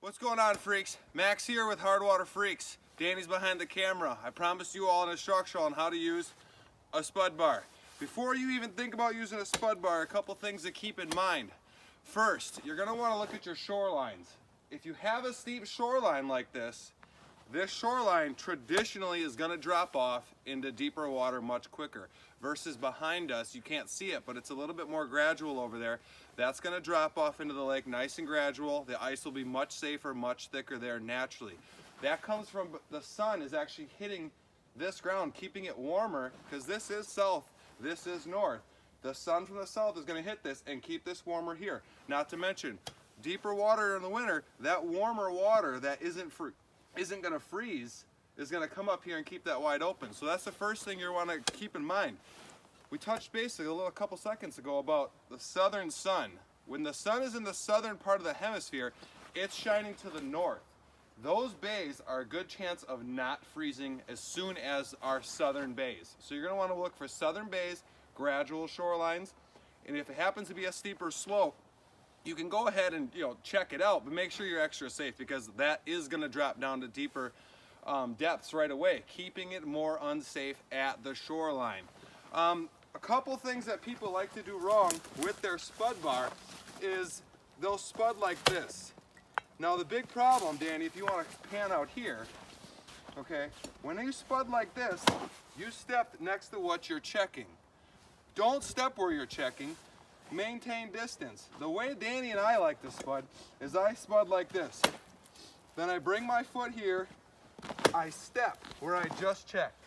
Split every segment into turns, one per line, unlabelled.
What's going on, freaks? Max here with Hardwater Freaks. Danny's behind the camera. I promised you all an instructional on how to use a spud bar. Before you even think about using a spud bar, a couple things to keep in mind. First, you're going to want to look at your shorelines. If you have a steep shoreline like this shoreline traditionally is going to drop off into deeper water much quicker. Versus behind us, you can't see it, but it's a little bit more gradual over there. That's going to drop off into the lake nice and gradual. The ice will be much safer, much thicker there naturally. That comes from the sun is actually hitting this ground, keeping it warmer, because this is south, this is north. The sun from the south is going to hit this and keep this warmer here. Not to mention, deeper water in the winter, that warmer water that isn't going to freeze is going to come up here and keep that wide open. So that's the first thing you want to keep in mind. We touched basically a couple seconds ago about the southern sun. When the sun is in the southern part of the hemisphere, it's shining to the north. Those bays are a good chance of not freezing as soon as our southern bays. So you're going to want to look for southern bays, gradual shorelines, and if it happens to be a steeper slope, you can go ahead and check it out, but make sure you're extra safe because that is going to drop down to deeper depths right away, keeping it more unsafe at the shoreline. A couple things that people like to do wrong with their spud bar is they'll spud like this. Now the big problem, Danny, if you want to pan out here, okay, when you spud like this, you step next to what you're checking. Don't step where you're checking. Maintain distance. The way Danny and I like to spud is I spud like this. Then I bring my foot here, I step where I just checked.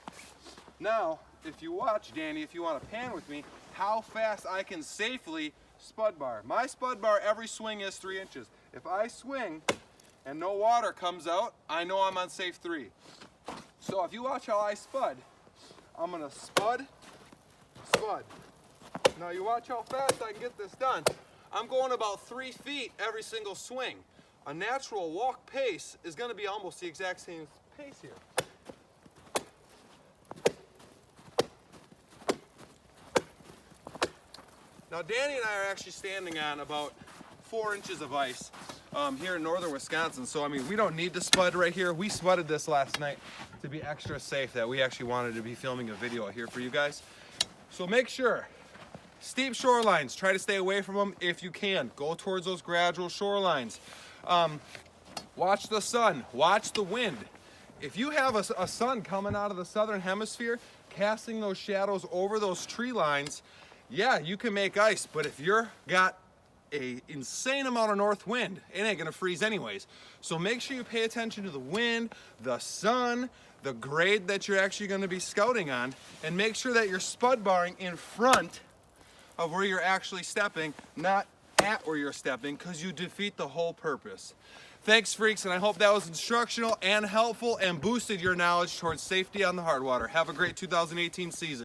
Now, if you watch, Danny, if you want to pan with me, how fast I can safely spud bar. My spud bar, every swing is 3 inches. If I swing and no water comes out, I know I'm on safe 3. So if you watch how I spud, I'm going to spud, spud. Now you watch how fast I can get this done. I'm going about 3 feet every single swing. A natural walk pace is going to be almost the exact same pace here. Now Danny and I are actually standing on about 4 inches of ice here in northern Wisconsin. So I mean, we don't need to spud right here. We spudded this last night to be extra safe that we actually wanted to be filming a video here for you guys. So make sure, steep shorelines, try to stay away from them if you can. Go towards those gradual shorelines. Watch the sun, watch the wind. If you have a sun coming out of the southern hemisphere, casting those shadows over those tree lines, yeah, you can make ice, but if you're got an insane amount of north wind, it ain't gonna freeze anyways. So make sure you pay attention to the wind, the sun, the grade that you're actually gonna be scouting on, and make sure that you're spud barring in front of where you're actually stepping, not at where you're stepping, because you defeat the whole purpose. Thanks, freaks, and I hope that was instructional and helpful and boosted your knowledge towards safety on the hard water. Have a great 2018 season.